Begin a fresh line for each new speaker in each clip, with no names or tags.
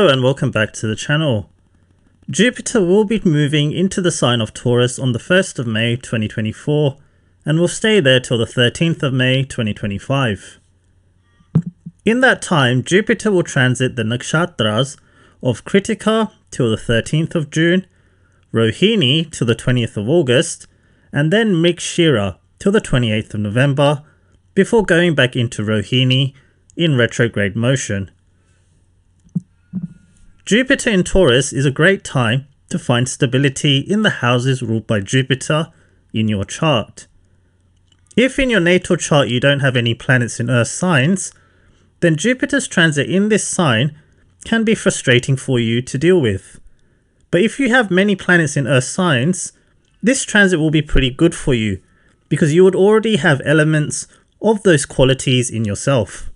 Hello and welcome back to the channel. Jupiter will be moving into the sign of Taurus on the 1st of May 2024 and will stay there till the 13th of May 2025. In that time, Jupiter will transit the nakshatras of Kritika till the 13th of June, Rohini till the 20th of August, and then Mrigashira till the 28th of November, before going back into Rohini in retrograde motion. Jupiter in Taurus is a great time to find stability in the houses ruled by Jupiter in your chart. If in your natal chart you don't have any planets in Earth signs, then Jupiter's transit in this sign can be frustrating for you to deal with. But if you have many planets in Earth signs, this transit will be pretty good for you because you would already have elements of those qualities in yourself.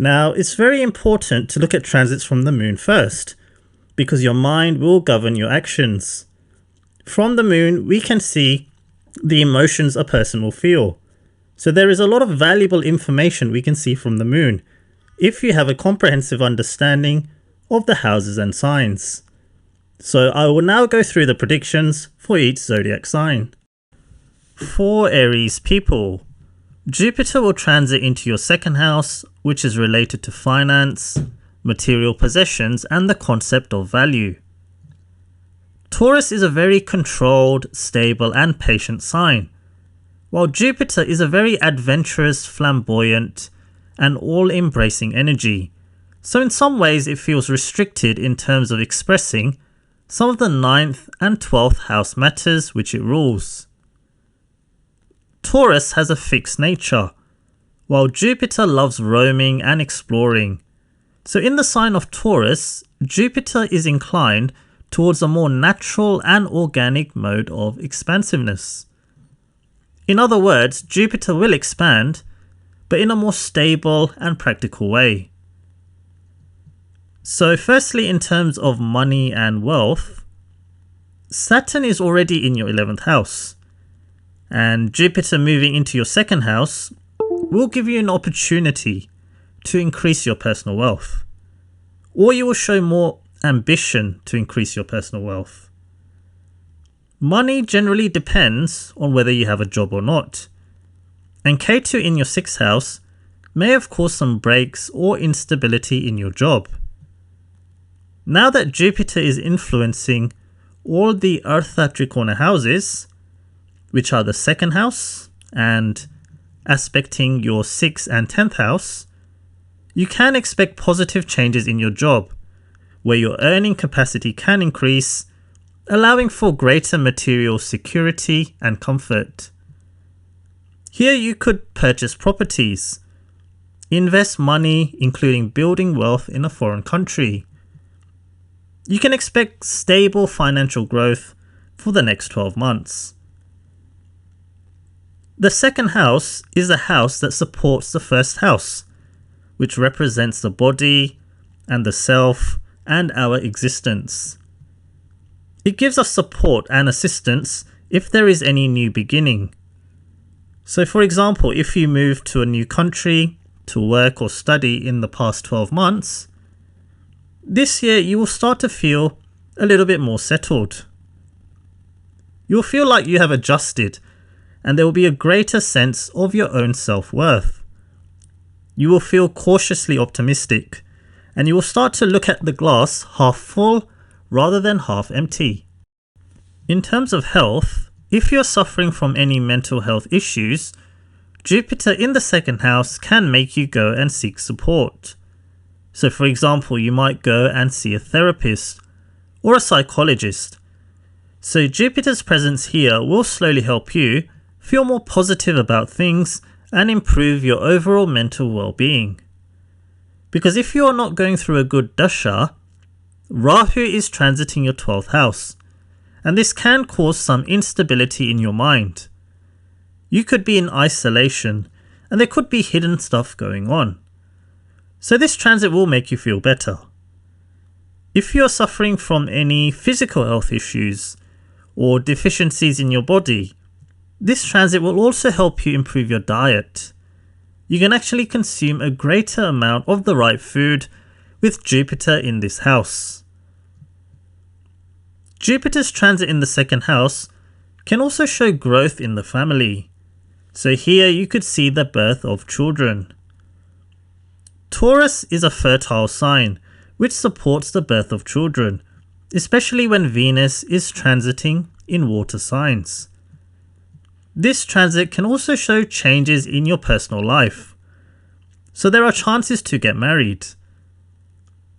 Now, it's very important to look at transits from the moon first, because your mind will govern your actions. From the moon, we can see the emotions a person will feel. So there is a lot of valuable information we can see from the moon, if you have a comprehensive understanding of the houses and signs. So I will now go through the predictions for each zodiac sign. For Aries people, Jupiter will transit into your second house, which is related to finance, material possessions, and the concept of value. Taurus is a very controlled, stable, and patient sign, while Jupiter is a very adventurous, flamboyant, and all-embracing energy. So in some ways it feels restricted in terms of expressing some of the 9th and 12th house matters which it rules. Taurus has a fixed nature, while Jupiter loves roaming and exploring. So in the sign of Taurus, Jupiter is inclined towards a more natural and organic mode of expansiveness. In other words, Jupiter will expand, but in a more stable and practical way. So firstly, in terms of money and wealth, Saturn is already in your 11th house. And Jupiter moving into your second house will give you an opportunity to increase your personal wealth. Or you will show more ambition to increase your personal wealth. Money generally depends on whether you have a job or not. And Ketu in your 6th house may have caused some breaks or instability in your job. Now that Jupiter is influencing all the Artha Trikona houses, which are the 2nd house and aspecting your 6th and 10th house, you can expect positive changes in your job, where your earning capacity can increase, allowing for greater material security and comfort. Here you could purchase properties, invest money, including building wealth in a foreign country. You can expect stable financial growth for the next 12 months. The 2nd house is a house that supports the 1st house, which represents the body and the self and our existence. It gives us support and assistance if there is any new beginning. So for example, if you move to a new country to work or study in the past 12 months, this year you will start to feel a little bit more settled. You'll feel like you have adjusted, and there will be a greater sense of your own self-worth. You will feel cautiously optimistic, and you will start to look at the glass half full rather than half empty. In terms of health, if you're suffering from any mental health issues, Jupiter in the 2nd house can make you go and seek support. So for example, you might go and see a therapist or a psychologist. So Jupiter's presence here will slowly help you feel more positive about things and improve your overall mental well-being. Because if you are not going through a good dasha, Rahu is transiting your 12th house, and this can cause some instability in your mind. You could be in isolation, and there could be hidden stuff going on. So this transit will make you feel better. If you are suffering from any physical health issues or deficiencies in your body, this transit will also help you improve your diet. You can actually consume a greater amount of the right food with Jupiter in this house. Jupiter's transit in the second house can also show growth in the family. So here you could see the birth of children. Taurus is a fertile sign, which supports the birth of children, especially when Venus is transiting in water signs. This transit can also show changes in your personal life. So there are chances to get married.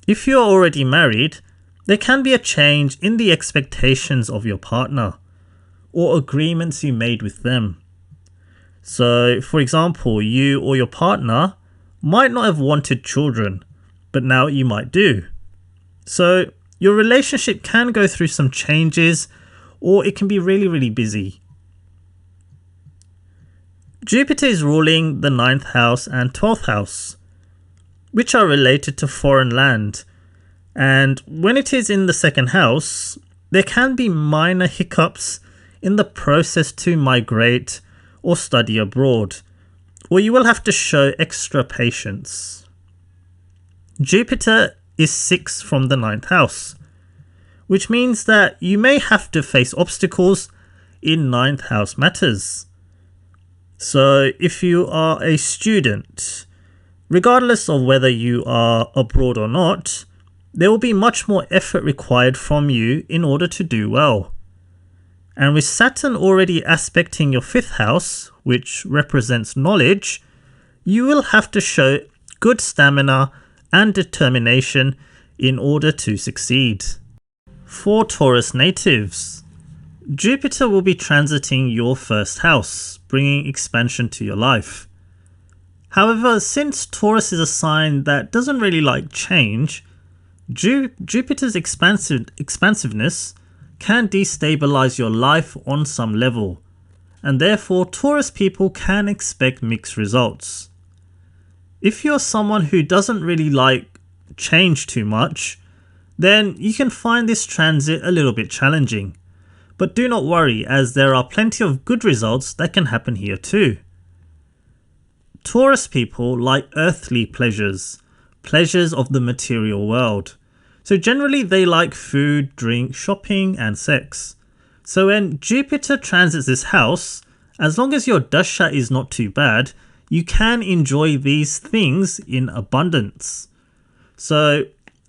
If you are already married, there can be a change in the expectations of your partner or agreements you made with them. So, for example, you or your partner might not have wanted children, but now you might do. So, your relationship can go through some changes, or it can be really busy. Jupiter is ruling the 9th house and 12th house, which are related to foreign land. And when it is in the second house, there can be minor hiccups in the process to migrate or study abroad, or you will have to show extra patience. Jupiter is 6 from the 9th house, which means that you may have to face obstacles in 9th house matters. So if you are a student, regardless of whether you are abroad or not, there will be much more effort required from you in order to do well. And with Saturn already aspecting your 5th house, which represents knowledge, you will have to show good stamina and determination in order to succeed. For Taurus natives, Jupiter will be transiting your 1st house, bringing expansion to your life. However, since Taurus is a sign that doesn't really like change, Jupiter's expansiveness can destabilize your life on some level, and therefore Taurus people can expect mixed results. If you're someone who doesn't really like change too much, then you can find this transit a little bit challenging. But do not worry, as there are plenty of good results that can happen here too. Taurus people like earthly pleasures of the material world. So generally they like food, drink, shopping and sex. So when Jupiter transits this house, as long as your dasha is not too bad, you can enjoy these things in abundance. So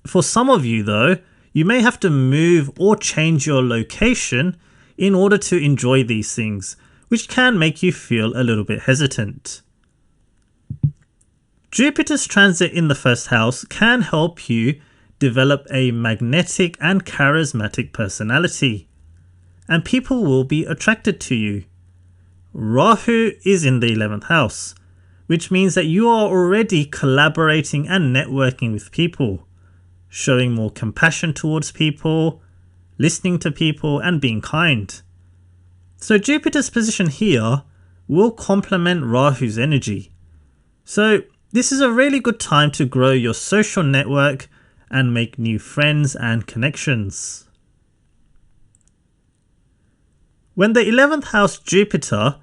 for some of you though, you may have to move or change your location in order to enjoy these things, which can make you feel a little bit hesitant. Jupiter's transit in the 1st house can help you develop a magnetic and charismatic personality, and people will be attracted to you. Rahu is in the 11th house, which means that you are already collaborating and networking with people, showing more compassion towards people, listening to people and being kind. So Jupiter's position here will complement Rahu's energy. So this is a really good time to grow your social network and make new friends and connections. When the 11th house Jupiter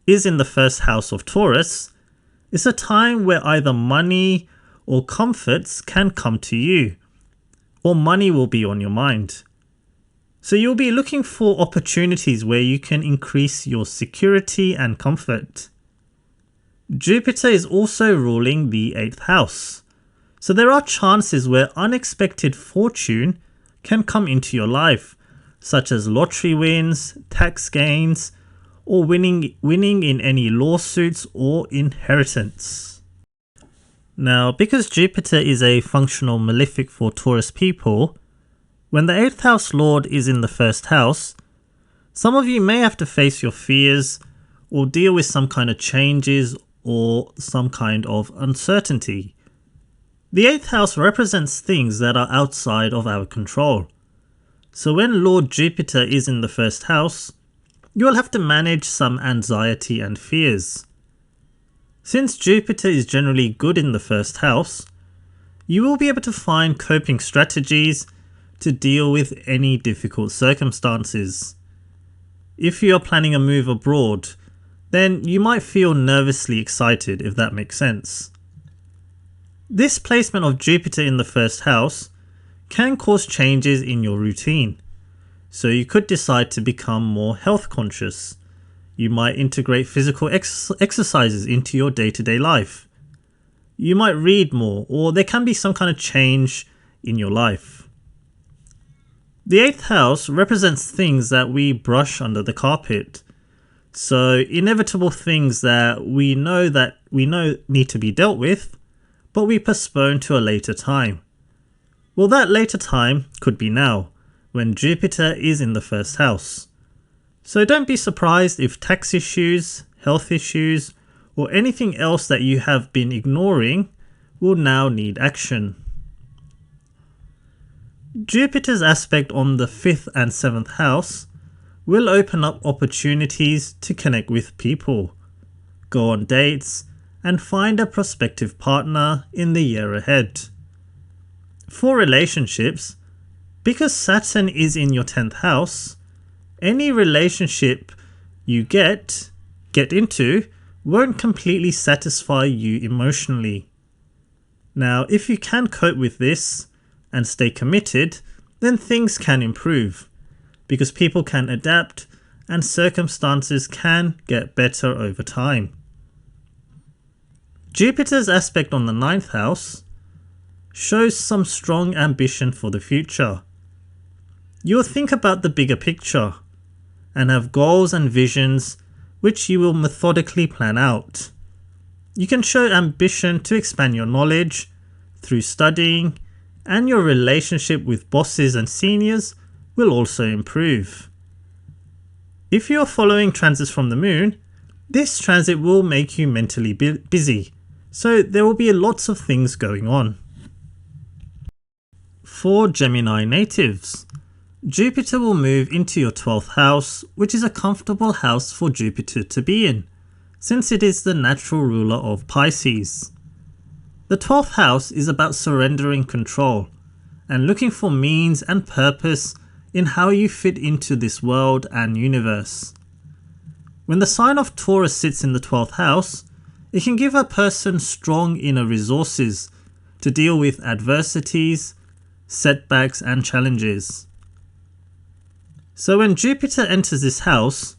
is in the 1st house of Taurus, it's a time where either money or comforts can come to you, or money will be on your mind. So you'll be looking for opportunities where you can increase your security and comfort. Jupiter is also ruling the 8th house. So there are chances where unexpected fortune can come into your life, such as lottery wins, tax gains, or winning in any lawsuits or inheritance. Now, because Jupiter is a functional malefic for Taurus people, when the 8th house lord is in the 1st house, some of you may have to face your fears or deal with some kind of changes or some kind of uncertainty. The 8th house represents things that are outside of our control. So when Lord Jupiter is in the 1st house, you will have to manage some anxiety and fears. Since Jupiter is generally good in the 1st house, you will be able to find coping strategies to deal with any difficult circumstances. If you are planning a move abroad, then you might feel nervously excited, if that makes sense. This placement of Jupiter in the first house can cause changes in your routine. So you could decide to become more health conscious. You might integrate physical exercises into your day-to-day life. You might read more, or there can be some kind of change in your life. The 8th house represents things that we brush under the carpet. So inevitable things that we know need to be dealt with, but we postpone to a later time. Well, that later time could be now, when Jupiter is in the first house. So don't be surprised if tax issues, health issues, or anything else that you have been ignoring will now need action. Jupiter's aspect on the 5th and 7th house will open up opportunities to connect with people, go on dates, and find a prospective partner in the year ahead. For relationships, because Saturn is in your 10th house, any relationship you get into won't completely satisfy you emotionally. Now, if you can cope with this and stay committed, then things can improve, because people can adapt and circumstances can get better over time. Jupiter's aspect on the 9th house shows some strong ambition for the future. You'll think about the bigger picture and have goals and visions which you will methodically plan out. You can show ambition to expand your knowledge through studying, and your relationship with bosses and seniors will also improve. If you are following transits from the moon, this transit will make you mentally busy, so there will be lots of things going on. For Gemini natives, Jupiter will move into your 12th house, which is a comfortable house for Jupiter to be in, since it is the natural ruler of Pisces. The 12th house is about surrendering control and looking for means and purpose in how you fit into this world and universe. When the sign of Taurus sits in the 12th house, it can give a person strong inner resources to deal with adversities, setbacks, and challenges. So when Jupiter enters this house,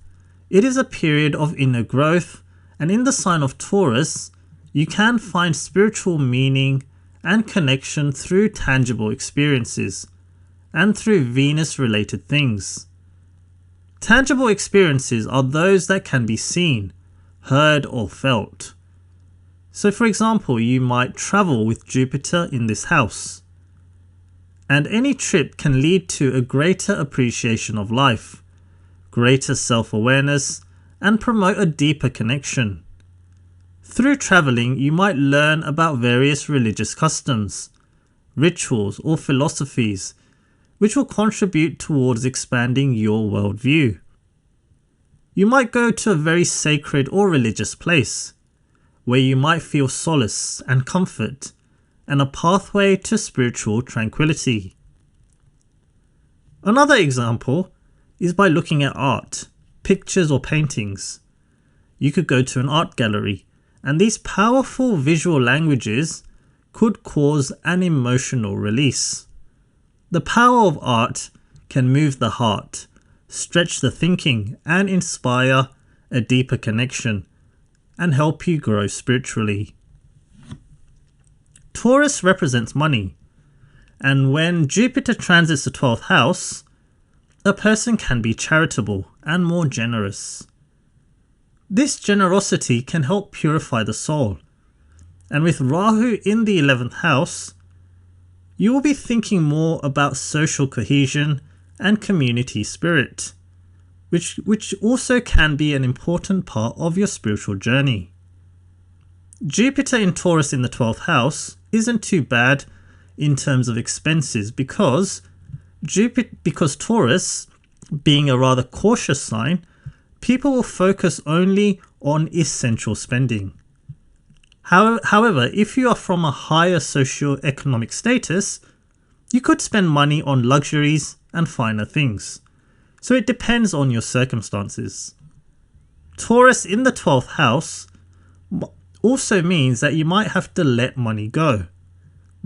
it is a period of inner growth, and in the sign of Taurus, you can find spiritual meaning and connection through tangible experiences and through Venus-related things. Tangible experiences are those that can be seen, heard, or felt. So for example, you might travel with Jupiter in this house. And any trip can lead to a greater appreciation of life, greater self-awareness, and promote a deeper connection. Through traveling, you might learn about various religious customs, rituals, or philosophies, which will contribute towards expanding your worldview. You might go to a very sacred or religious place, where you might feel solace and comfort, and a pathway to spiritual tranquility. Another example is by looking at art, pictures or paintings. You could go to an art gallery, and these powerful visual languages could cause an emotional release. The power of art can move the heart, stretch the thinking, and inspire a deeper connection, and help you grow spiritually. Taurus represents money, and when Jupiter transits the 12th house, a person can be charitable and more generous. This generosity can help purify the soul, and with Rahu in the 11th house, you will be thinking more about social cohesion and community spirit, which also can be an important part of your spiritual journey. Jupiter in Taurus in the 12th house isn't too bad in terms of expenses because Taurus, being a rather cautious sign, people will focus only on essential spending. However, if you are from a higher socio-economic status, you could spend money on luxuries and finer things. So it depends on your circumstances. Taurus in the 12th house also means that you might have to let money go,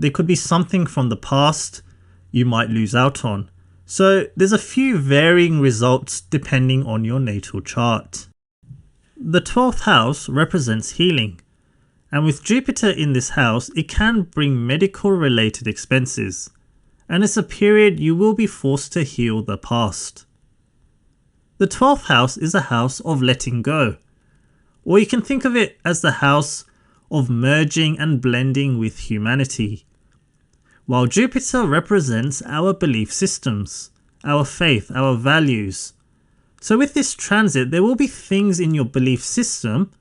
there could be something from the past you might lose out on. So there's a few varying results depending on your natal chart. The 12th house represents healing, and with Jupiter in this house, it can bring medical related expenses, and it's a period you will be forced to heal the past. The 12th house is a house of letting go, or you can think of it as the house of merging and blending with humanity. While Jupiter represents our belief systems, our faith, our values. So with this transit, there will be things in your belief system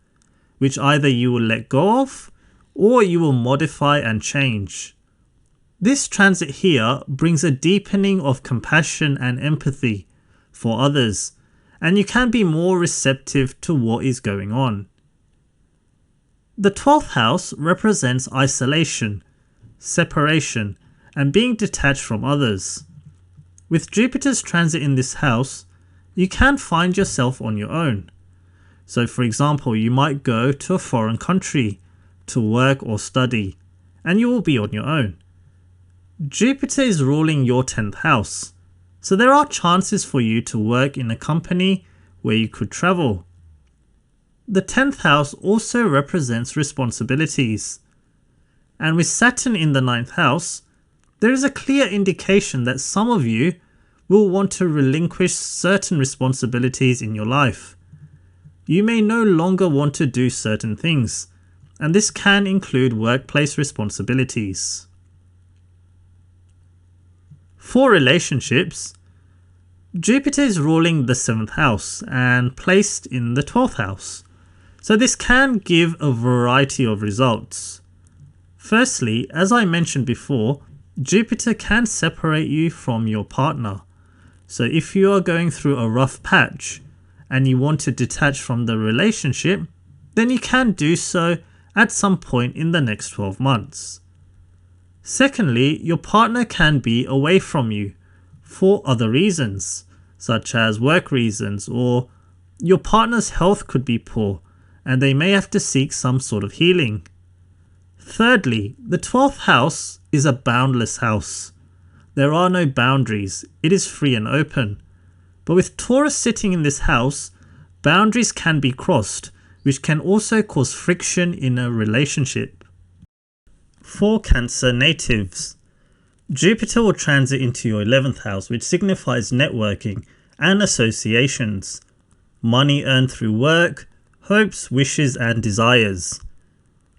which either you will let go of or you will modify and change. This transit here brings a deepening of compassion and empathy for others, and you can be more receptive to what is going on. The 12th house represents isolation, separation, and being detached from others. With Jupiter's transit in this house, you can find yourself on your own. So for example, you might go to a foreign country to work or study, and you will be on your own. Jupiter is ruling your 10th house, so there are chances for you to work in a company where you could travel. The 10th house also represents responsibilities, and with Saturn in the 9th house, there is a clear indication that some of you will want to relinquish certain responsibilities in your life. You may no longer want to do certain things, and this can include workplace responsibilities. For relationships, Jupiter is ruling the 7th house and placed in the 12th house, so this can give a variety of results. Firstly, as I mentioned before, Jupiter can separate you from your partner. So if you are going through a rough patch and you want to detach from the relationship, then you can do so at some point in the next 12 months. Secondly, your partner can be away from you for other reasons, such as work reasons, or your partner's health could be poor and they may have to seek some sort of healing. Thirdly, the 12th house is a boundless house. There are no boundaries, it is free and open. But with Taurus sitting in this house, boundaries can be crossed, which can also cause friction in a relationship. For Cancer natives, Jupiter will transit into your 11th house, which signifies networking and associations, money earned through work, hopes, wishes and desires.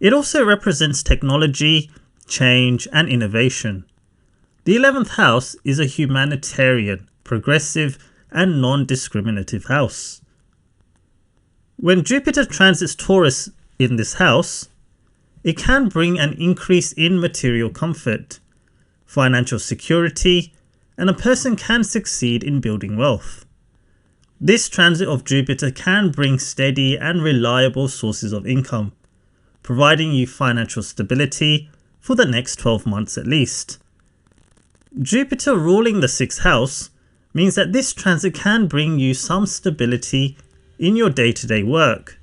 It also represents technology, change and innovation. The 11th house is a humanitarian, progressive and non-discriminative house. When Jupiter transits Taurus in this house, it can bring an increase in material comfort, financial security, and a person can succeed in building wealth. This transit of Jupiter can bring steady and reliable sources of income, providing you financial stability for the next 12 months at least. Jupiter ruling the 6th house means that this transit can bring you some stability in your day-to-day work.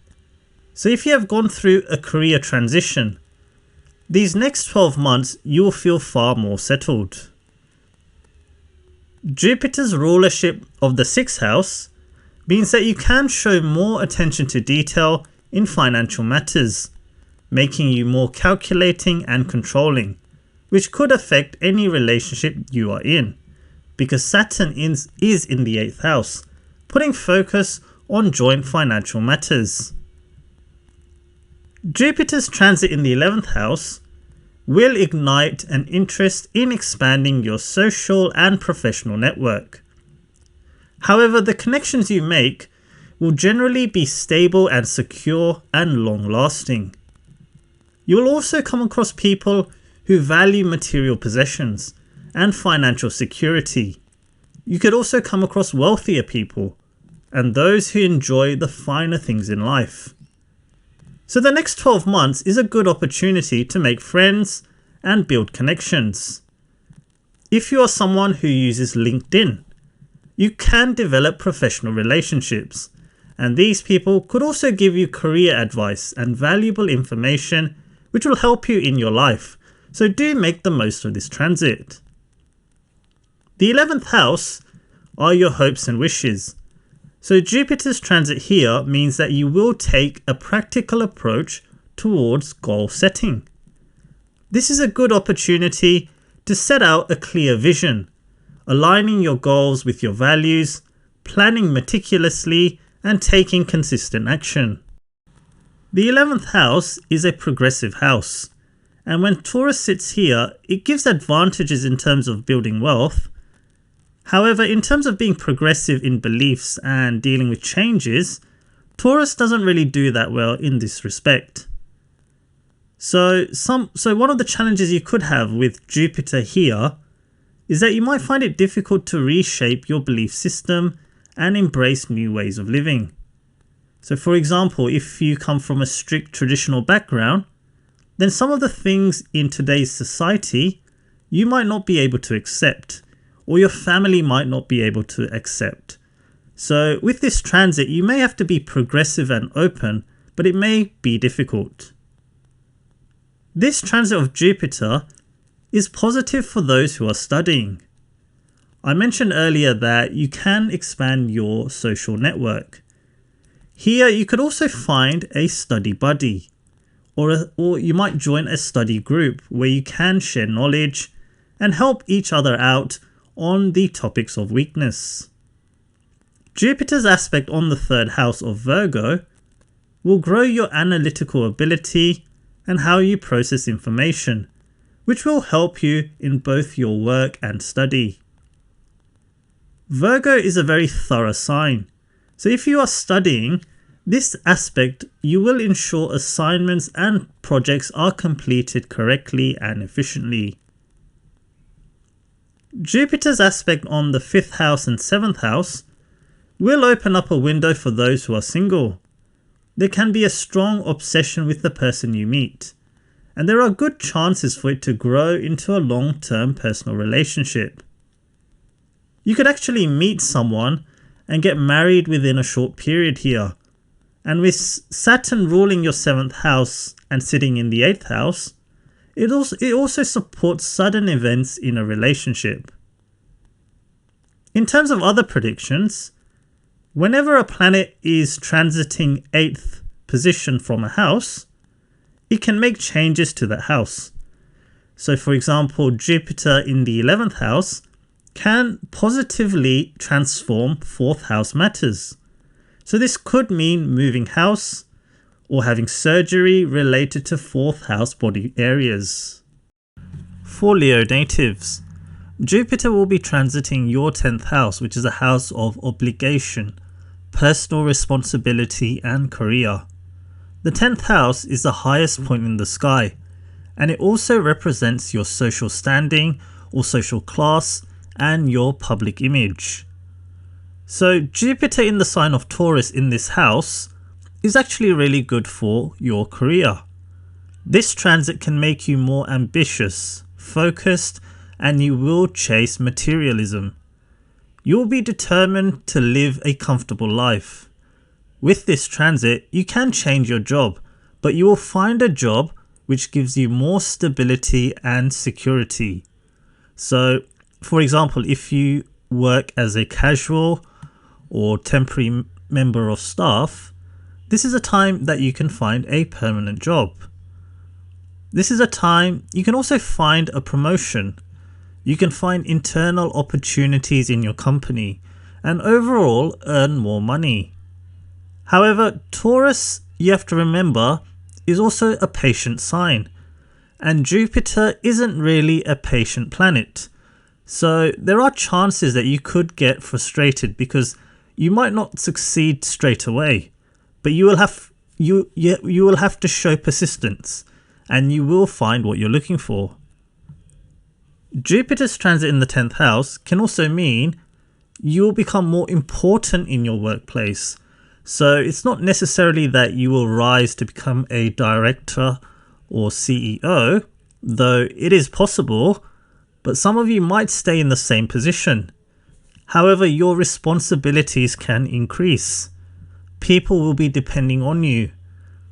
So if you have gone through a career transition, these next 12 months you will feel far more settled. Jupiter's rulership of the 6th house means that you can show more attention to detail in financial matters, making you more calculating and controlling, which could affect any relationship you are in, because Saturn is in the 8th house, putting focus on joint financial matters. Jupiter's transit in the 11th house will ignite an interest in expanding your social and professional network. However, the connections you make will generally be stable and secure and long-lasting. You will also come across people who value material possessions and financial security. You could also come across wealthier people and those who enjoy the finer things in life. So the next 12 months is a good opportunity to make friends and build connections. If you are someone who uses LinkedIn, you can develop professional relationships, and these people could also give you career advice and valuable information which will help you in your life, so do make the most of this transit. The 11th house are your hopes and wishes. So Jupiter's transit here means that you will take a practical approach towards goal setting. This is a good opportunity to set out a clear vision, aligning your goals with your values, planning meticulously, and taking consistent action. The 11th house is a progressive house, and when Taurus sits here, it gives advantages in terms of building wealth. However, in terms of being progressive in beliefs and dealing with changes, Taurus doesn't really do that well in this respect. So one of the challenges you could have with Jupiter here is that you might find it difficult to reshape your belief system and embrace new ways of living. So for example, if you come from a strict traditional background, then some of the things in today's society you might not be able to accept, or your family might not be able to accept. So with this transit, you may have to be progressive and open, but it may be difficult. This transit of Jupiter is positive for those who are studying. I mentioned earlier that you can expand your social network. Here you could also find a study buddy, or you might join a study group where you can share knowledge and help each other out on the topics of weakness. Jupiter's aspect on the 3rd house of Virgo will grow your analytical ability and how you process information, which will help you in both your work and study. Virgo is a very thorough sign, so if you are studying, this aspect you will ensure assignments and projects are completed correctly and efficiently. Jupiter's aspect on the 5th house and 7th house will open up a window for those who are single. There can be a strong obsession with the person you meet, and there are good chances for it to grow into a long-term personal relationship. You could actually meet someone and get married within a short period here, and with Saturn ruling your 7th house and sitting in the 8th house, it also supports sudden events in a relationship. In terms of other predictions, whenever a planet is transiting 8th position from a house, it can make changes to that house. So for example, Jupiter in the 11th house can positively transform 4th house matters. So this could mean moving house or having surgery related to 4th house body areas. For Leo natives, Jupiter will be transiting your 10th house, which is a house of obligation, personal responsibility and career. The 10th house is the highest point in the sky, and it also represents your social standing or social class and your public image. So Jupiter in the sign of Taurus in this house is actually really good for your career. This transit can make you more ambitious, focused, and you will chase materialism. You will be determined to live a comfortable life. With this transit, you can change your job, but you will find a job which gives you more stability and security. So, for example, if you work as a casual or temporary member of staff, this is a time that you can find a permanent job. This is a time you can also find a promotion. You can find internal opportunities in your company and overall earn more money. However, Taurus, you have to remember, is also a patient sign, and Jupiter isn't really a patient planet. So there are chances that you could get frustrated because you might not succeed straight away, but you will have to show persistence, and you will find what you're looking for. Jupiter's transit in the 10th house can also mean you will become more important in your workplace. So it's not necessarily that you will rise to become a director or CEO, though it is possible, but some of you might stay in the same position. However, your responsibilities can increase. People will be depending on you.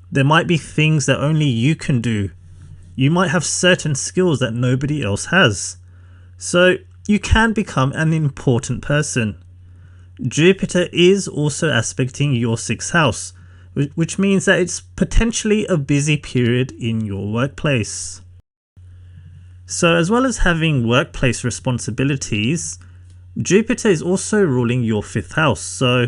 There might be things that only you can do. You might have certain skills that nobody else has. So you can become an important person. Jupiter is also aspecting your 6th house, which means that it's potentially a busy period in your workplace. So as well as having workplace responsibilities, Jupiter is also ruling your 5th house. So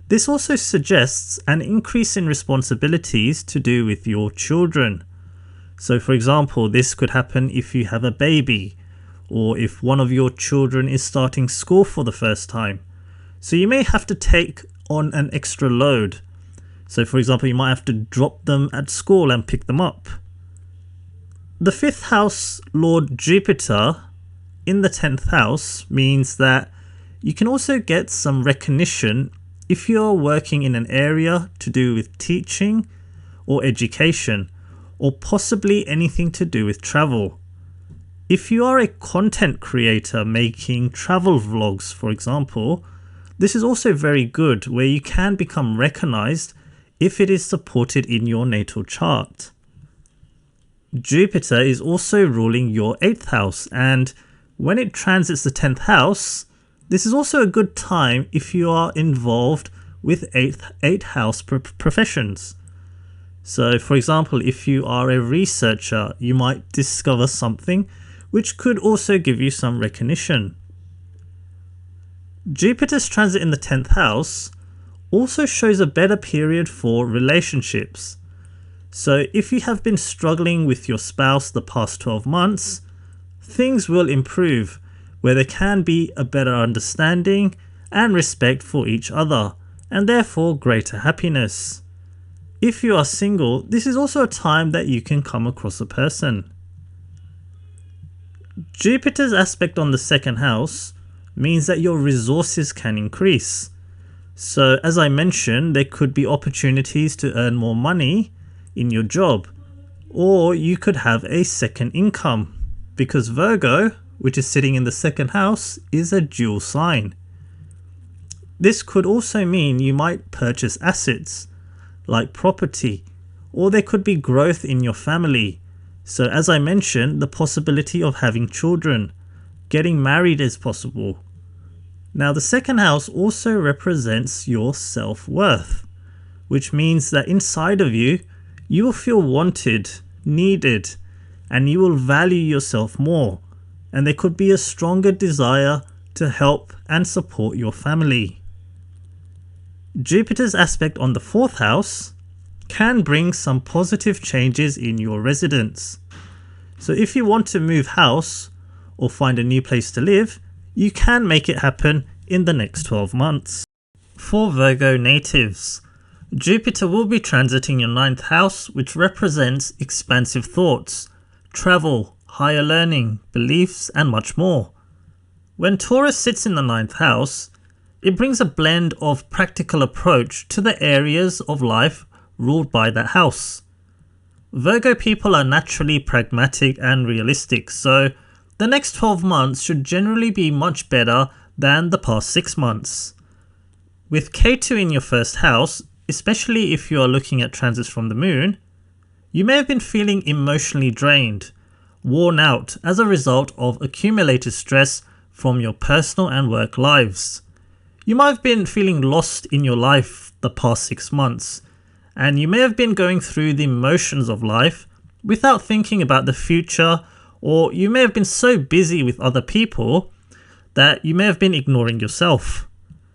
this also suggests an increase in responsibilities to do with your children. So for example, this could happen if you have a baby, or if one of your children is starting school for the first time. So you may have to take on an extra load. So for example, you might have to drop them at school and pick them up. The 5th house Lord Jupiter in the 10th house means that you can also get some recognition if you're working in an area to do with teaching or education, or possibly anything to do with travel. If you are a content creator making travel vlogs, for example, this is also very good, where you can become recognized if it is supported in your natal chart. Jupiter is also ruling your 8th house, and when it transits the 10th house, this is also a good time if you are involved with 8th house professions. So for example, if you are a researcher, you might discover something which could also give you some recognition. Jupiter's transit in the 10th house also shows a better period for relationships. So if you have been struggling with your spouse the past 12 months, things will improve, where there can be a better understanding and respect for each other, and therefore greater happiness. If you are single, this is also a time that you can come across a person. Jupiter's aspect on the 2nd house means that your resources can increase. So as I mentioned, there could be opportunities to earn more money in your job, or you could have a second income, because Virgo, which is sitting in the 2nd house, is a dual sign. This could also mean you might purchase assets like property, or there could be growth in your family. So as I mentioned, the possibility of having children, getting married is possible. Now the 2nd house also represents your self-worth, which means that inside of you, you will feel wanted, needed, and you will value yourself more. And there could be a stronger desire to help and support your family. Jupiter's aspect on the 4th house can bring some positive changes in your residence. So if you want to move house or find a new place to live, you can make it happen in the next 12 months. For Virgo natives, Jupiter will be transiting your 9th house, which represents expansive thoughts, travel, higher learning, beliefs, and much more. When Taurus sits in the 9th house, it brings a blend of practical approach to the areas of life ruled by that house. Virgo people are naturally pragmatic and realistic, so the next 12 months should generally be much better than the past 6 months. With K2 in your 1st house, especially if you are looking at transits from the moon, you may have been feeling emotionally drained, worn out as a result of accumulated stress from your personal and work lives. You might have been feeling lost in your life the past 6 months, and you may have been going through the motions of life without thinking about the future, or you may have been so busy with other people that you may have been ignoring yourself.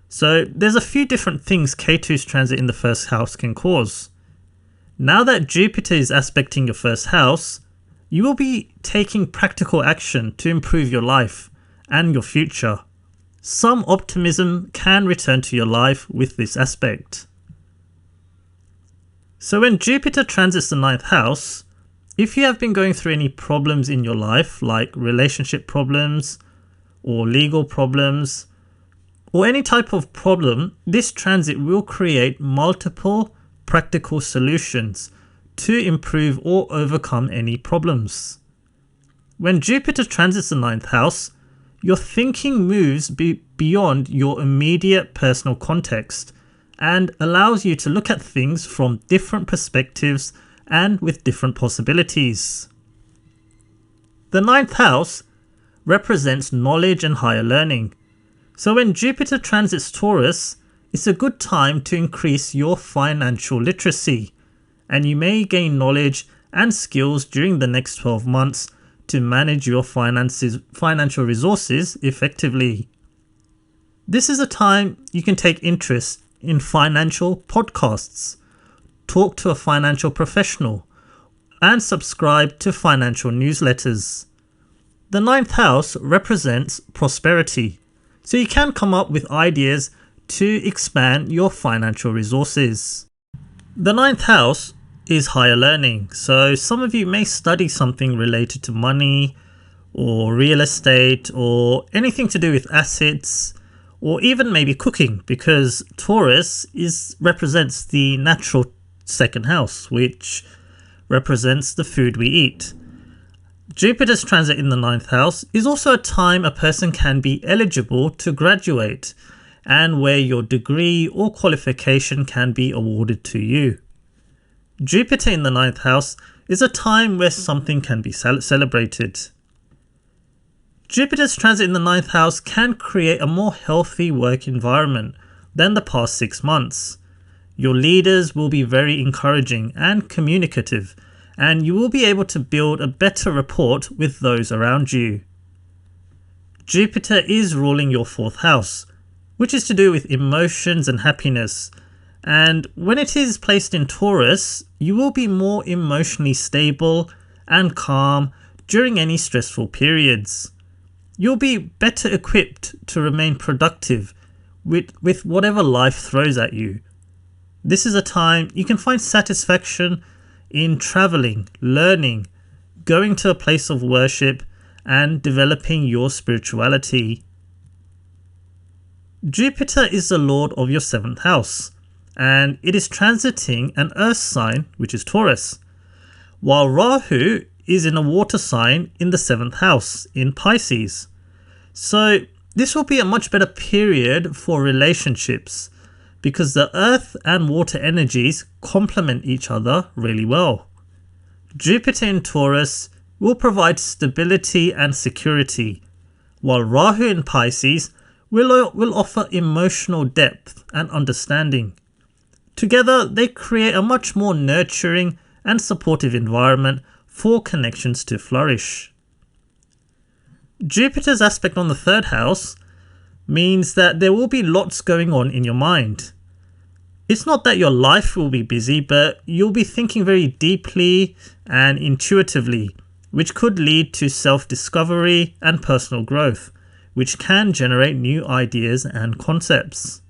So there's a few different things K2's transit in the 1st house can cause. Now that Jupiter is aspecting your 1st house, you will be taking practical action to improve your life and your future. Some optimism can return to your life with this aspect. So when Jupiter transits the 9th house, if you have been going through any problems in your life, like relationship problems or legal problems, or any type of problem, this transit will create multiple practical solutions to improve or overcome any problems. When Jupiter transits the 9th house, your thinking moves beyond your immediate personal context and allows you to look at things from different perspectives and with different possibilities. The ninth house represents knowledge and higher learning. So when Jupiter transits Taurus, it's a good time to increase your financial literacy, and you may gain knowledge and skills during the next 12 months to manage your financial resources effectively. This is a time you can take interest in financial podcasts, talk to a financial professional, and subscribe to financial newsletters. The ninth house represents prosperity, so you can come up with ideas to expand your financial resources. The ninth house is higher learning, so some of you may study something related to money or real estate or anything to do with assets, or even maybe cooking, because Taurus represents the natural second house, which represents the food we eat. Jupiter's transit in the ninth house is also a time a person can be eligible to graduate and where your degree or qualification can be awarded to you. Jupiter in the ninth house is a time where something can be celebrated. Jupiter's transit in the ninth house can create a more healthy work environment than the past 6 months. Your leaders will be very encouraging and communicative, and you will be able to build a better rapport with those around you. Jupiter is ruling your fourth house, which is to do with emotions and happiness, and when it is placed in Taurus, you will be more emotionally stable and calm during any stressful periods. You'll be better equipped to remain productive with whatever life throws at you. This is a time you can find satisfaction in traveling, learning, going to a place of worship, and developing your spirituality. Jupiter is the lord of your seventh house, and it is transiting an earth sign, which is Taurus, while Rahu is in a water sign in the seventh house in Pisces. So this will be a much better period for relationships because the earth and water energies complement each other really well. Jupiter in Taurus will provide stability and security, while Rahu in Pisces will offer emotional depth and understanding. Together, they create a much more nurturing and supportive environment for connections to flourish. Jupiter's aspect on the third house means that there will be lots going on in your mind. It's not that your life will be busy, but you'll be thinking very deeply and intuitively, which could lead to self-discovery and personal growth, which can generate new ideas and concepts.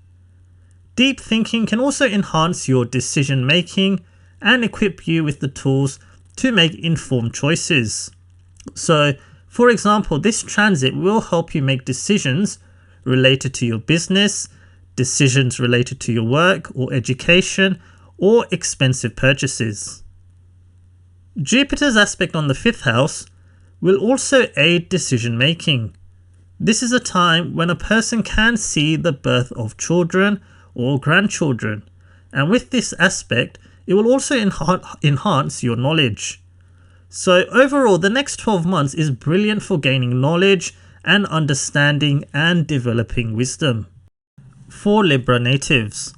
Deep thinking can also enhance your decision making and equip you with the tools to make informed choices. So, for example, this transit will help you make decisions related to your business, decisions related to your work or education, or expensive purchases. Jupiter's aspect on the fifth house will also aid decision making. This is a time when a person can see the birth of children or grandchildren, and with this aspect, it will also enhance your knowledge. So overall, the next 12 months is brilliant for gaining knowledge and understanding and developing wisdom. For Libra natives,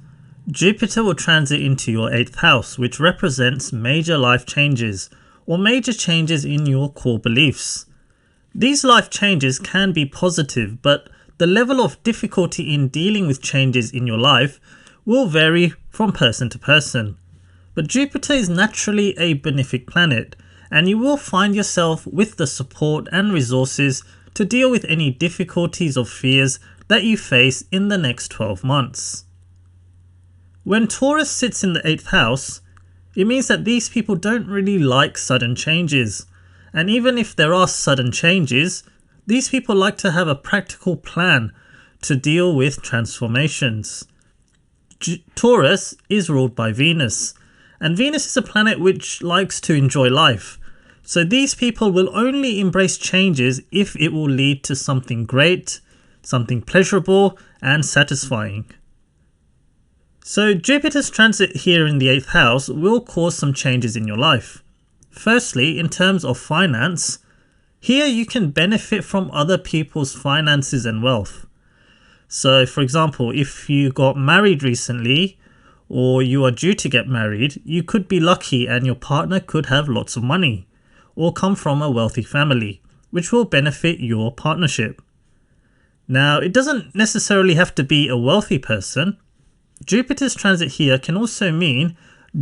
Jupiter will transit into your 8th house, which represents major life changes or major changes in your core beliefs. These life changes can be positive, but the level of difficulty in dealing with changes in your life will vary from person to person. But Jupiter is naturally a benefic planet, and you will find yourself with the support and resources to deal with any difficulties or fears that you face in the next 12 months. When Taurus sits in the 8th house, it means that these people don't really like sudden changes, and even if there are sudden changes, these people like to have a practical plan to deal with transformations. Taurus is ruled by Venus, and Venus is a planet which likes to enjoy life. So these people will only embrace changes if it will lead to something great, something pleasurable and satisfying. So Jupiter's transit here in the 8th house will cause some changes in your life. Firstly, in terms of finance, Here you can benefit from other people's finances and wealth. So for example, if you got married recently or you are due to get married, you could be lucky and your partner could have lots of money or come from a wealthy family, which will benefit your partnership. Now, it doesn't necessarily have to be a wealthy person. Jupiter's transit here can also mean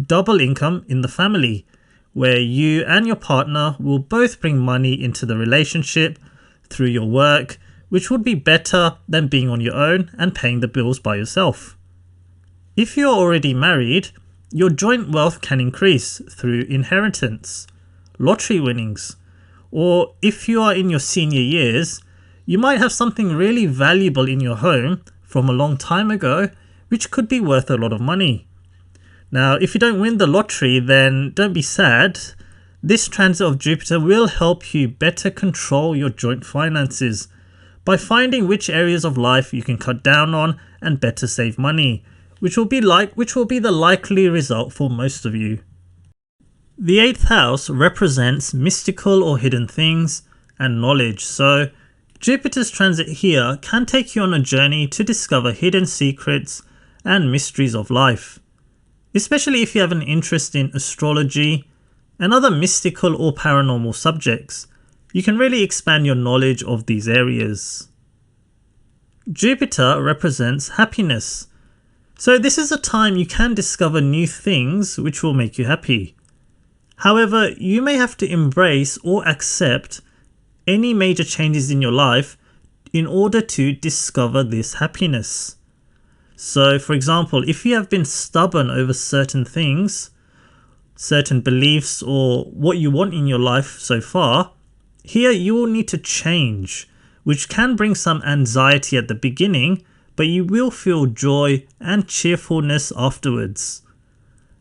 double income in the family, where you and your partner will both bring money into the relationship through your work, which would be better than being on your own and paying the bills by yourself. If you're already married, your joint wealth can increase through inheritance, lottery winnings, or if you are in your senior years, you might have something really valuable in your home from a long time ago, which could be worth a lot of money. Now, if you don't win the lottery, then don't be sad. This transit of Jupiter will help you better control your joint finances by finding which areas of life you can cut down on and better save money, which will be the likely result for most of you. The 8th house represents mystical or hidden things and knowledge, so Jupiter's transit here can take you on a journey to discover hidden secrets and mysteries of life, especially if you have an interest in astrology and other mystical or paranormal subjects. You can really expand your knowledge of these areas. Jupiter represents happiness, so this is a time you can discover new things which will make you happy. However, you may have to embrace or accept any major changes in your life in order to discover this happiness. So for example, if you have been stubborn over certain things, certain beliefs or what you want in your life so far, here you will need to change, which can bring some anxiety at the beginning, but you will feel joy and cheerfulness afterwards.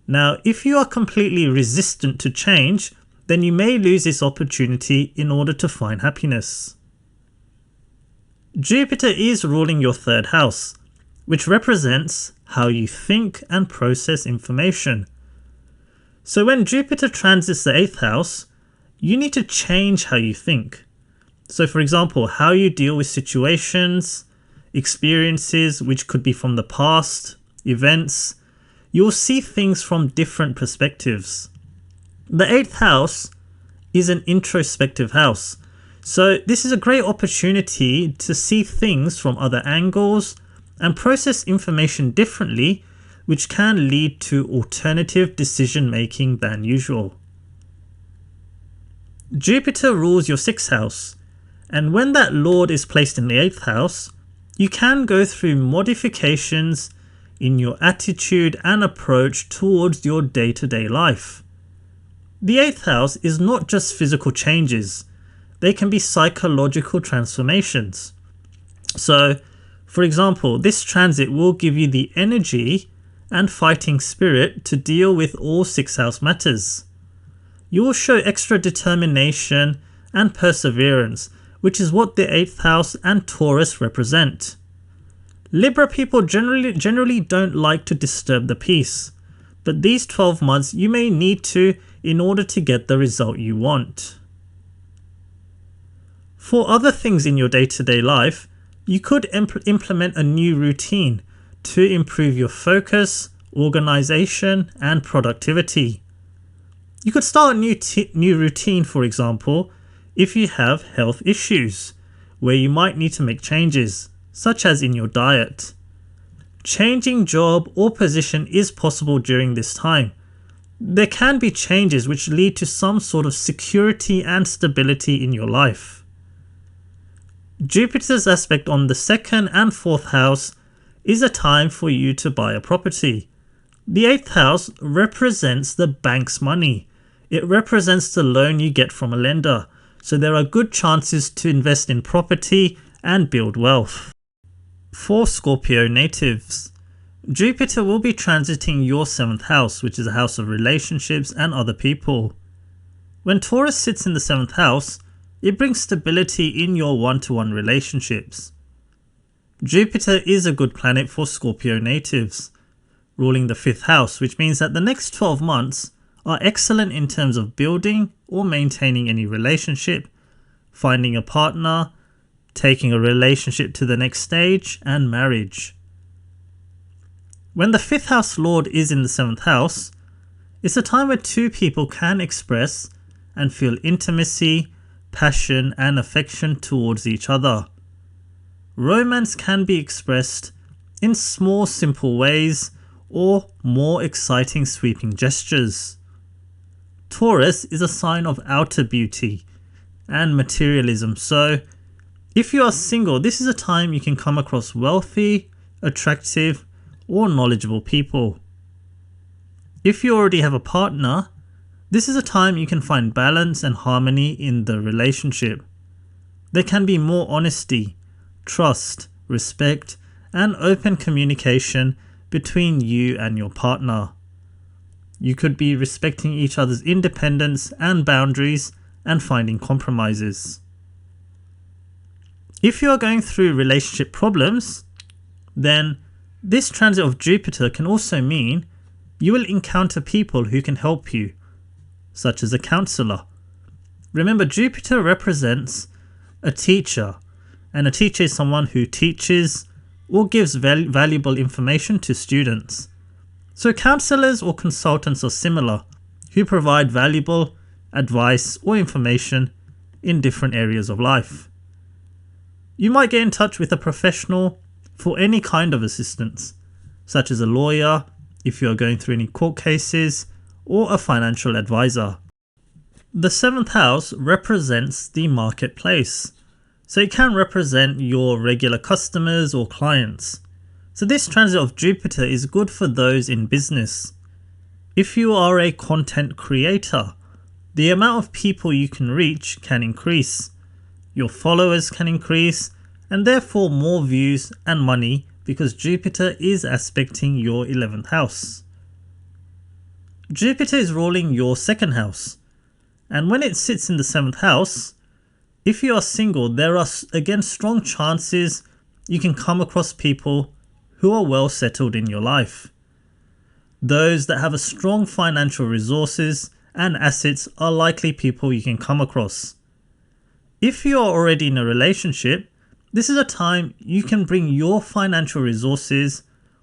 Now, if you are completely resistant to change, then you may lose this opportunity in order to find happiness. Jupiter is ruling your 3rd house, which represents how you think and process information. So when Jupiter transits the 8th house, you need to change how you think. So for example, how you deal with situations, experiences which could be from the past, events. You'll see things from different perspectives. The 8th house is an introspective house, so this is a great opportunity to see things from other angles and process information differently, which can lead to alternative decision making than usual. Jupiter rules your 6th house, and when that lord is placed in the 8th house, you can go through modifications in your attitude and approach towards your day-to-day life. The 8th house is not just physical changes, they can be psychological transformations. So, for example, this transit will give you the energy and fighting spirit to deal with all 6th house matters. You will show extra determination and perseverance, which is what the 8th house and Taurus represent. Libra people generally don't like to disturb the peace, but these 12 months you may need to in order to get the result you want. For other things in your day-to-day life, you could implement a new routine to improve your focus, organization, and productivity. You could start a new routine, for example, if you have health issues, where you might need to make changes, such as in your diet. Changing job or position is possible during this time. There can be changes which lead to some sort of security and stability in your life. Jupiter's aspect on the 2nd and 4th house is a time for you to buy a property. The 8th house represents the bank's money. It represents the loan you get from a lender, so there are good chances to invest in property and build wealth. For Scorpio natives, Jupiter will be transiting your 7th house, which is a house of relationships and other people. When Taurus sits in the 7th house, it brings stability in your one-to-one relationships. Jupiter is a good planet for Scorpio natives, ruling the 5th house, which means that the next 12 months are excellent in terms of building or maintaining any relationship, finding a partner, taking a relationship to the next stage, and marriage. When the 5th house lord is in the 7th house, it's a time where two people can express and feel intimacy, passion, and affection towards each other. Romance can be expressed in small, simple ways or more exciting, sweeping gestures. Taurus is a sign of outer beauty and materialism, so if you are single, this is a time you can come across wealthy, attractive, or knowledgeable people. If you already have a partner, this is a time you can find balance and harmony in the relationship. There can be more honesty, trust, respect, and open communication between you and your partner. You could be respecting each other's independence and boundaries and finding compromises. If you are going through relationship problems, then this transit of Jupiter can also mean you will encounter people who can help you, such as a counselor. Remember, Jupiter represents a teacher, and a teacher is someone who teaches or gives valuable information to students. So counselors or consultants are similar, who provide valuable advice or information in different areas of life. You might get in touch with a professional for any kind of assistance, such as a lawyer if you are going through any court cases, or a financial advisor. The 7th house represents the marketplace, so it can represent your regular customers or clients. So this transit of Jupiter is good for those in business. If you are a content creator, the amount of people you can reach can increase. Your followers can increase, and therefore more views and money, because Jupiter is aspecting your 11th house. Jupiter is ruling your 2nd house, and when it sits in the 7th house, if you are single, there are again strong chances you can come across people who are well settled in your life. Those that have a strong financial resources and assets are likely people you can come across. If you are already in a relationship, this is a time you can bring your financial resources,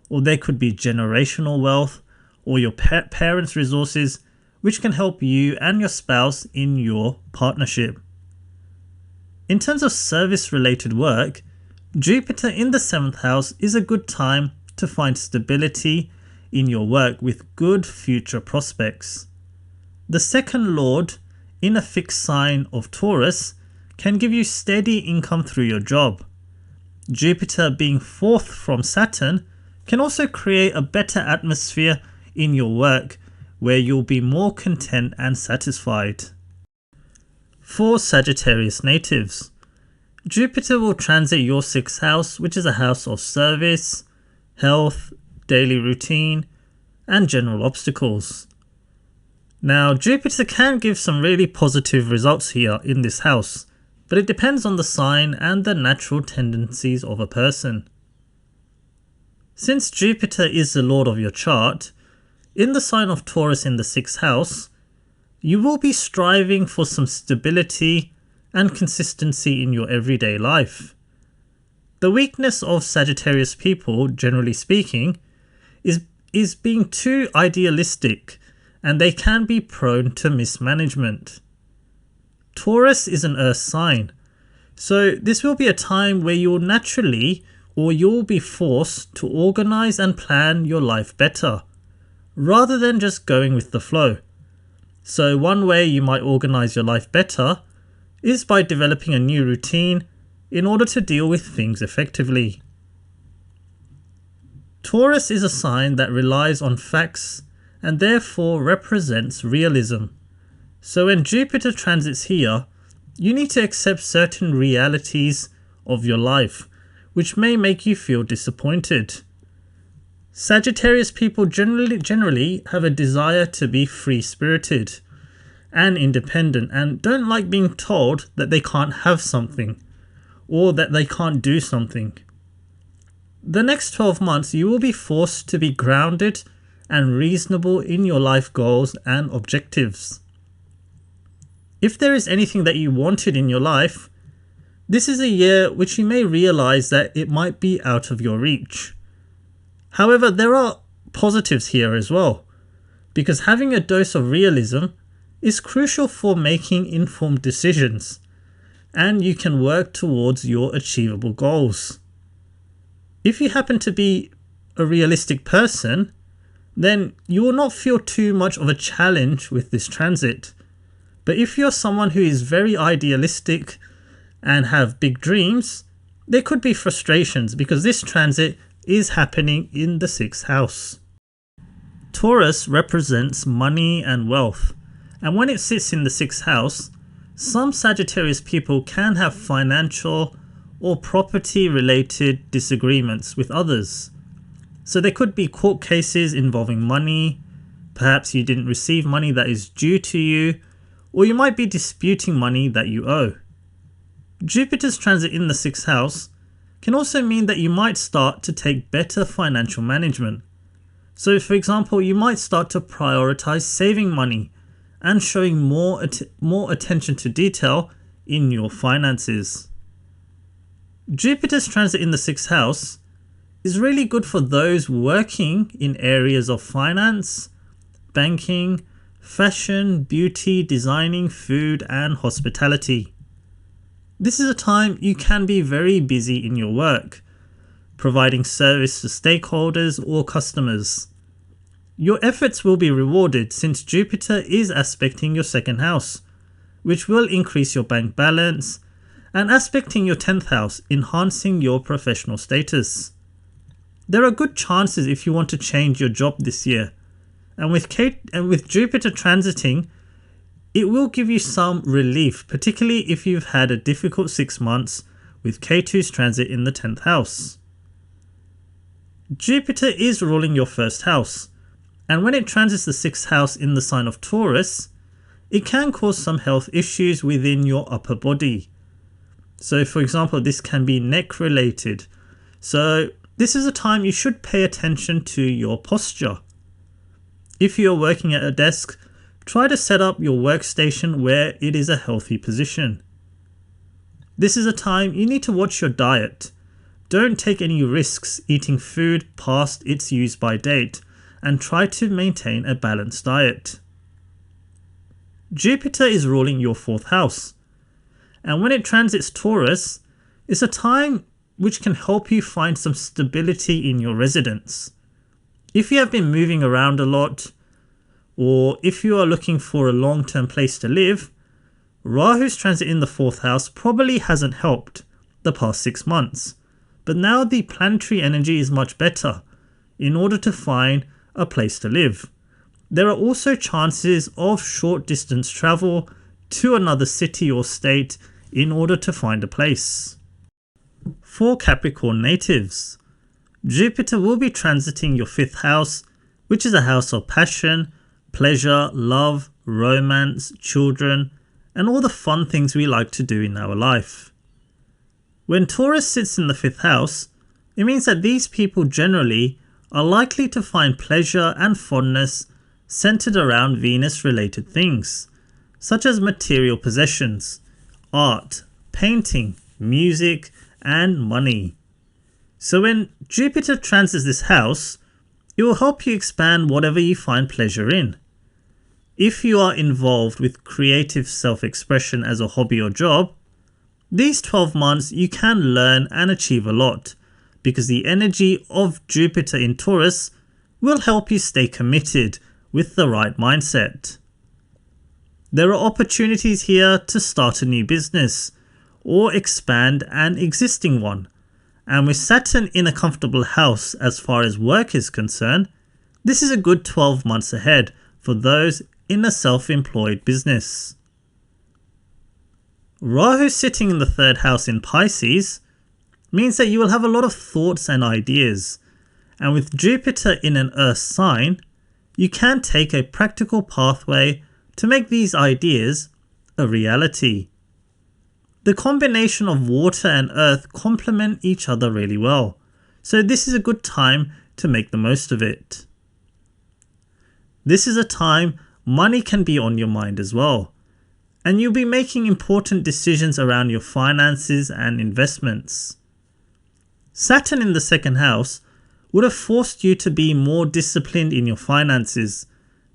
or there could be generational wealth or your parents' resources, which can help you and your spouse in your partnership. In terms of service-related work, Jupiter in the 7th house is a good time to find stability in your work with good future prospects. The 2nd lord in a fixed sign of Taurus can give you steady income through your job. Jupiter being 4th from Saturn can also create a better atmosphere in your work where you'll be more content and satisfied. For Sagittarius natives, Jupiter will transit your 6th house, which is a house of service, health, daily routine, and general obstacles. Now, Jupiter can give some really positive results here in this house, but it depends on the sign and the natural tendencies of a person. Since Jupiter is the lord of your chart, in the sign of Taurus in the 6th house, you will be striving for some stability and consistency in your everyday life. The weakness of Sagittarius people, generally speaking, is being too idealistic, and they can be prone to mismanagement. Taurus is an earth sign, so this will be a time where you'll naturally or you'll be forced to organize and plan your life better, rather than just going with the flow. So one way you might organize your life better is by developing a new routine in order to deal with things effectively. Taurus is a sign that relies on facts and therefore represents realism. So when Jupiter transits here, you need to accept certain realities of your life, which may make you feel disappointed. Sagittarius people generally have a desire to be free-spirited and independent, and don't like being told that they can't have something or that they can't do something. The next 12 months you will be forced to be grounded and reasonable in your life goals and objectives. If there is anything that you wanted in your life, this is a year which you may realize that it might be out of your reach. However, there are positives here as well, because having a dose of realism is crucial for making informed decisions, and you can work towards your achievable goals. If you happen to be a realistic person, then you will not feel too much of a challenge with this transit. But if you're someone who is very idealistic and have big dreams, there could be frustrations because this transit is happening in the 6th house. Taurus represents money and wealth, and when it sits in the 6th house, some Sagittarius people can have financial or property related disagreements with others. So there could be court cases involving money, perhaps you didn't receive money that is due to you, or you might be disputing money that you owe. Jupiter's transit in the 6th house can also mean that you might start to take better financial management. So for example, you might start to prioritize saving money and showing more attention to detail in your finances. Jupiter's transit in the 6th house is really good for those working in areas of finance, banking, fashion, beauty, designing, food, and hospitality. This is a time you can be very busy in your work, providing service to stakeholders or customers. Your efforts will be rewarded since Jupiter is aspecting your 2nd house, which will increase your bank balance, and aspecting your 10th house, enhancing your professional status. There are good chances if you want to change your job this year, and with Jupiter transiting, it will give you some relief, particularly if you've had a difficult 6 months with K2's transit in the 10th house. Jupiter is ruling your 1st house, and when it transits the 6th house in the sign of Taurus, it can cause some health issues within your upper body. So for example, this can be neck related. So this is a time you should pay attention to your posture. If you are working at a desk, try to set up your workstation where it is a healthy position. This is a time you need to watch your diet. Don't take any risks eating food past its use by date, and try to maintain a balanced diet. Jupiter is ruling your 4th house, and when it transits Taurus, it's a time which can help you find some stability in your residence. If you have been moving around a lot, or if you are looking for a long-term place to live, Rahu's transit in the 4th house probably hasn't helped the past 6 months, but now the planetary energy is much better in order to find a place to live. There are also chances of short distance travel to another city or state in order to find a place. For Capricorn natives, Jupiter will be transiting your 5th house, which is a house of passion, pleasure, love, romance, children, and all the fun things we like to do in our life. When Taurus sits in the 5th house, it means that these people generally are likely to find pleasure and fondness centered around Venus-related things, such as material possessions, art, painting, music, and money. So when Jupiter transits this house, it will help you expand whatever you find pleasure in. If you are involved with creative self-expression as a hobby or job, these 12 months you can learn and achieve a lot, because the energy of Jupiter in Taurus will help you stay committed with the right mindset. There are opportunities here to start a new business or expand an existing one, and with Saturn in a comfortable house as far as work is concerned, this is a good 12 months ahead for those in a self-employed business. Rahu sitting in the 3rd house in Pisces means that you will have a lot of thoughts and ideas, and with Jupiter in an earth sign, you can take a practical pathway to make these ideas a reality. The combination of water and earth complement each other really well, so this is a good time to make the most of it. This is a time money can be on your mind as well, and you'll be making important decisions around your finances and investments. Saturn in the second house would have forced you to be more disciplined in your finances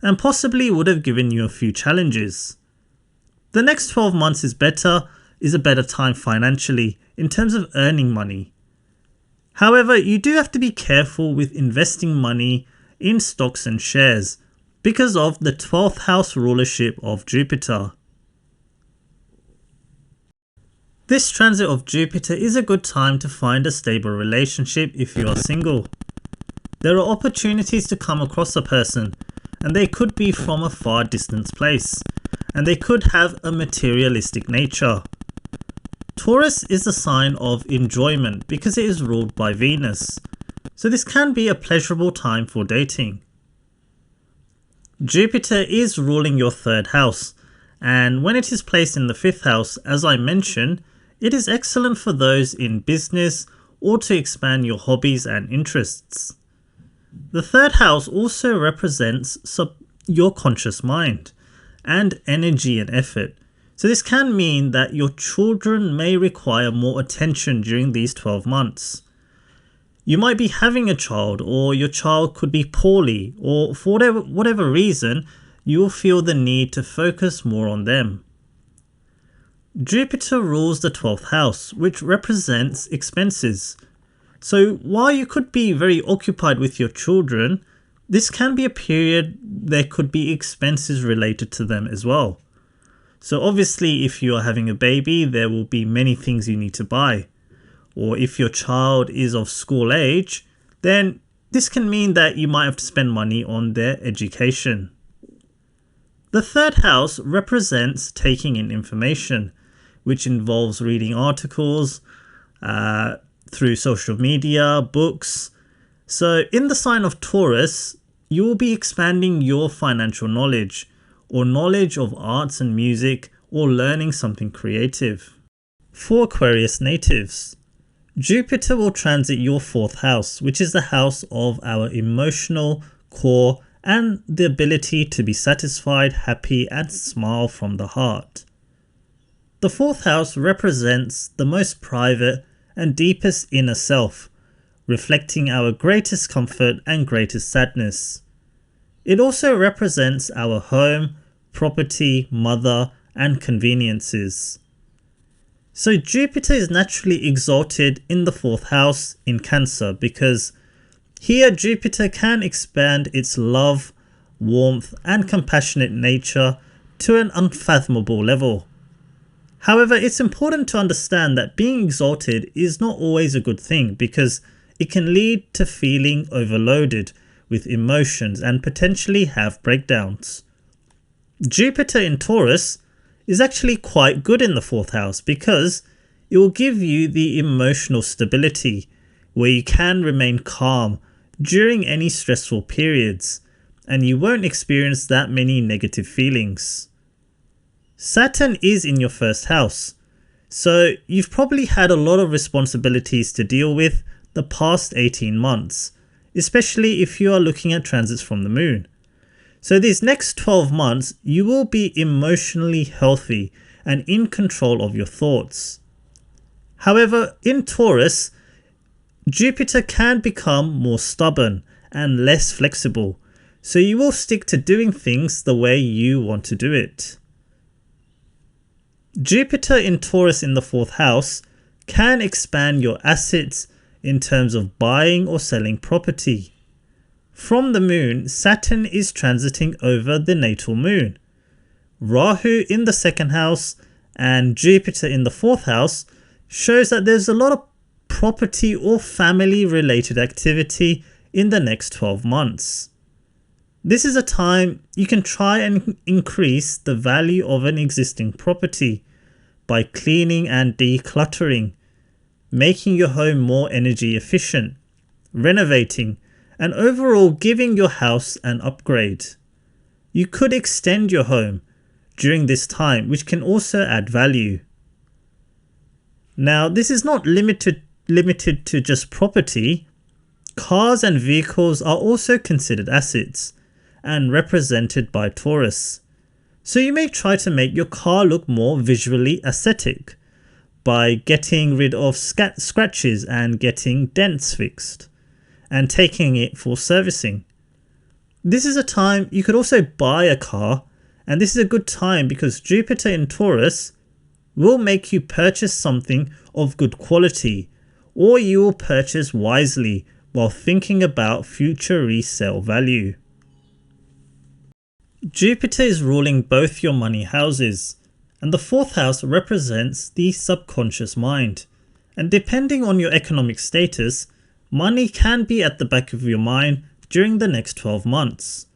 and possibly would have given you a few challenges. The next 12 months is a better time financially in terms of earning money. However, you do have to be careful with investing money in stocks and shares because of the 12th house rulership of Jupiter. This transit of Jupiter is a good time to find a stable relationship if you are single. There are opportunities to come across a person, and they could be from a far distant place, and they could have a materialistic nature. Taurus is a sign of enjoyment because it is ruled by Venus, so this can be a pleasurable time for dating. Jupiter is ruling your third house, and when it is placed in the fifth house, as I mentioned, it is excellent for those in business or to expand your hobbies and interests. The third house also represents your conscious mind and energy and effort. So this can mean that your children may require more attention during these 12 months. You might be having a child, or your child could be poorly, or for whatever reason, you'll feel the need to focus more on them. Jupiter rules the 12th house, which represents expenses. So while you could be very occupied with your children, this can be a period there could be expenses related to them as well. So obviously if you are having a baby, there will be many things you need to buy. Or if your child is of school age, then this can mean that you might have to spend money on their education. The third house represents taking in information, which involves reading articles through social media, books. So in the sign of Taurus, you will be expanding your financial knowledge, or knowledge of arts and music, or learning something creative. For Aquarius natives, Jupiter will transit your fourth house, which is the house of our emotional core and the ability to be satisfied, happy, and smile from the heart. The fourth house represents the most private and deepest inner self, reflecting our greatest comfort and greatest sadness. It also represents our home, property, mother, and conveniences. So Jupiter is naturally exalted in the fourth house in Cancer because here Jupiter can expand its love, warmth, and compassionate nature to an unfathomable level. However, it's important to understand that being exalted is not always a good thing because it can lead to feeling overloaded with emotions and potentially have breakdowns. Jupiter in Taurus is actually quite good in the fourth house because it will give you the emotional stability where you can remain calm during any stressful periods and you won't experience that many negative feelings. Saturn is in your first house, so you've probably had a lot of responsibilities to deal with the past 18 months, especially if you are looking at transits from the moon. So these next 12 months, you will be emotionally healthy and in control of your thoughts. However, in Taurus, Jupiter can become more stubborn and less flexible, so you will stick to doing things the way you want to do it. Jupiter in Taurus in the fourth house can expand your assets in terms of buying or selling property. From the moon, Saturn is transiting over the natal moon. Rahu in the second house and Jupiter in the fourth house shows that there's a lot of property or family related activity in the next 12 months. This is a time you can try and increase the value of an existing property by cleaning and decluttering, making your home more energy efficient, renovating, and overall giving your house an upgrade. You could extend your home during this time, which can also add value. Now, this is not limited to just property. Cars and vehicles are also considered assets and represented by Taurus. So you may try to make your car look more visually aesthetic by getting rid of scratches and getting dents fixed and taking it for servicing. This is a time you could also buy a car, and this is a good time because Jupiter in Taurus will make you purchase something of good quality, or you will purchase wisely while thinking about future resale value. Jupiter is ruling both your money houses, and the 4th house represents the subconscious mind. And depending on your economic status, money can be at the back of your mind during the next 12 months.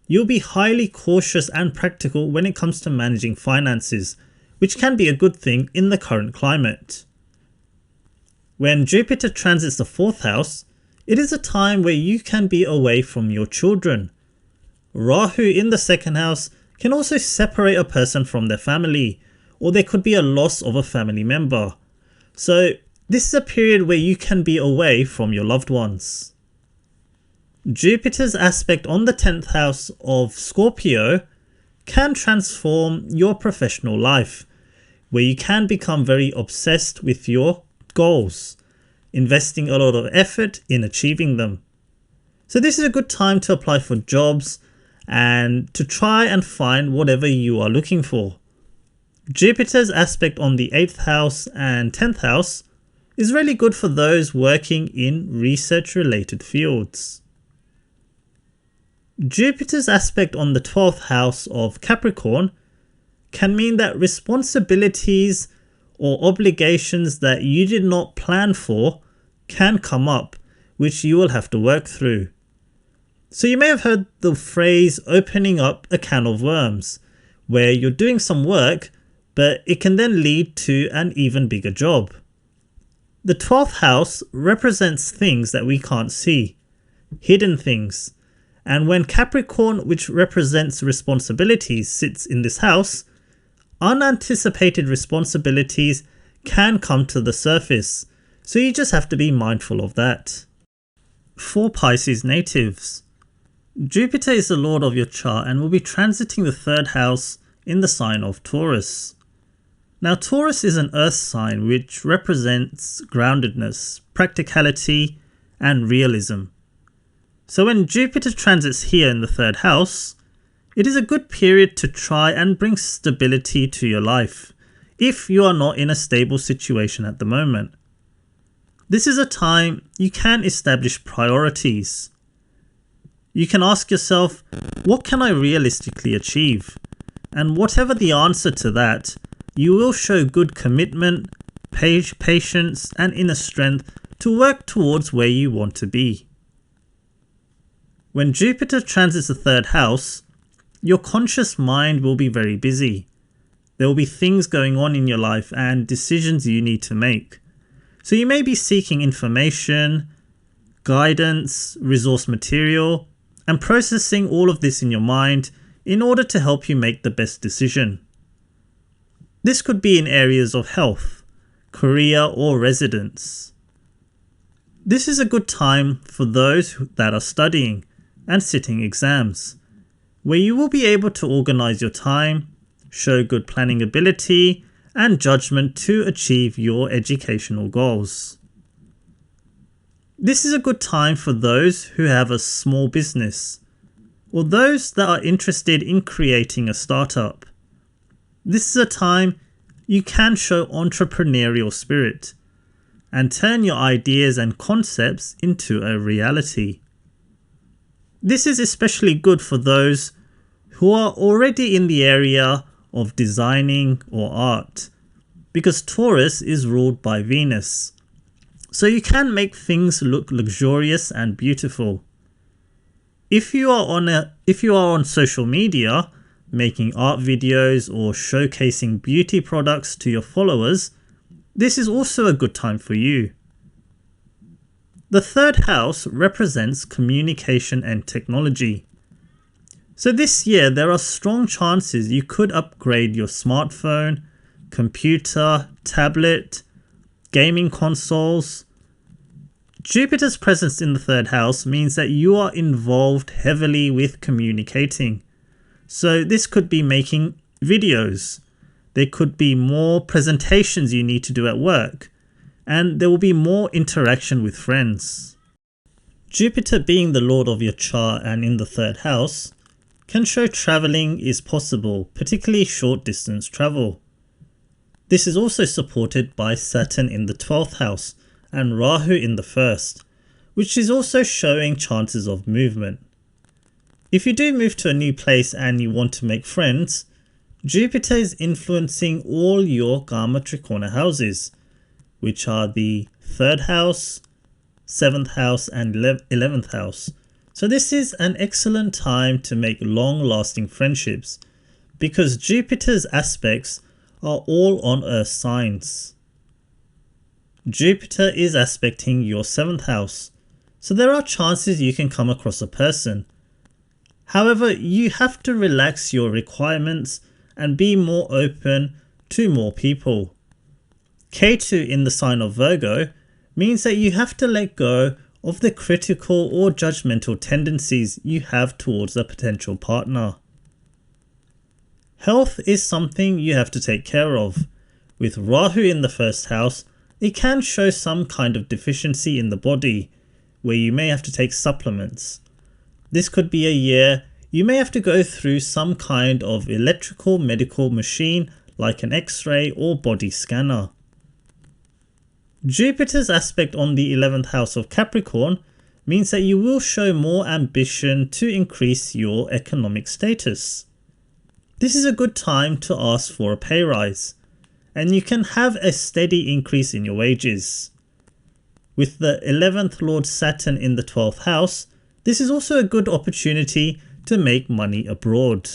You'll be highly cautious and practical when it comes to managing finances, which can be a good thing in the current climate. When Jupiter transits the 4th house, it is a time where you can be away from your children. Rahu in the 2nd house can also separate a person from their family, or there could be a loss of a family member. So this is a period where you can be away from your loved ones. Jupiter's aspect on the 10th house of Scorpio can transform your professional life, where you can become very obsessed with your goals, investing a lot of effort in achieving them. So this is a good time to apply for jobs and to try and find whatever you are looking for. Jupiter's aspect on the 8th house and 10th house is really good for those working in research related fields. Jupiter's aspect on the 12th house of Capricorn can mean that responsibilities or obligations that you did not plan for can come up, which you will have to work through. So you may have heard the phrase opening up a can of worms, where you're doing some work, but it can then lead to an even bigger job. The 12th house represents things that we can't see, hidden things. And when Capricorn, which represents responsibilities, sits in this house, unanticipated responsibilities can come to the surface. So you just have to be mindful of that. For Pisces natives, Jupiter is the lord of your chart and will be transiting the 3rd house in the sign of Taurus. Now Taurus is an earth sign which represents groundedness, practicality and realism. So when Jupiter transits here in the 3rd house, it is a good period to try and bring stability to your life if you are not in a stable situation at the moment. This is a time you can establish priorities. You can ask yourself, what can I realistically achieve? And whatever the answer to that, you will show good commitment, patience and inner strength to work towards where you want to be. When Jupiter transits the 3rd house, your conscious mind will be very busy. There will be things going on in your life and decisions you need to make. So you may be seeking information, guidance, resource material, and processing all of this in your mind in order to help you make the best decision. This could be in areas of health, career, or residence. This is a good time for those that are studying and sitting exams, where you will be able to organize your time, show good planning ability, and judgment to achieve your educational goals. This is a good time for those who have a small business, or those that are interested in creating a startup. This is a time you can show entrepreneurial spirit and turn your ideas and concepts into a reality. This is especially good for those who are already in the area of designing or art, because Taurus is ruled by Venus. So you can make things look luxurious and beautiful. If you are on social media, making art videos or showcasing beauty products to your followers, this is also a good time for you. The 3rd house represents communication and technology. So this year there are strong chances you could upgrade your smartphone, computer, tablet, gaming consoles. Jupiter's presence in the 3rd house means that you are involved heavily with communicating. So this could be making videos. There could be more presentations you need to do at work. And there will be more interaction with friends. Jupiter, being the lord of your chart and in the 3rd house, can show travelling is possible, particularly short distance travel. This is also supported by Saturn in the 12th house and Rahu in the 1st, which is also showing chances of movement. If you do move to a new place and you want to make friends, Jupiter is influencing all your Karma Trikona houses, which are the 3rd house, 7th house and 11th house. So this is an excellent time to make long-lasting friendships because Jupiter's aspects are all on Earth signs. Jupiter is aspecting your 7th house, so there are chances you can come across a person. However, you have to relax your requirements and be more open to more people. Ketu in the sign of Virgo means that you have to let go of the critical or judgmental tendencies you have towards a potential partner. Health is something you have to take care of. With Rahu in the 1st house, it can show some kind of deficiency in the body, where you may have to take supplements. This could be a year you may have to go through some kind of electrical medical machine like an X-ray or body scanner. Jupiter's aspect on the 11th house of Capricorn means that you will show more ambition to increase your economic status. This is a good time to ask for a pay rise, and you can have a steady increase in your wages. With the 11th Lord Saturn in the 12th house, this is also a good opportunity to make money abroad.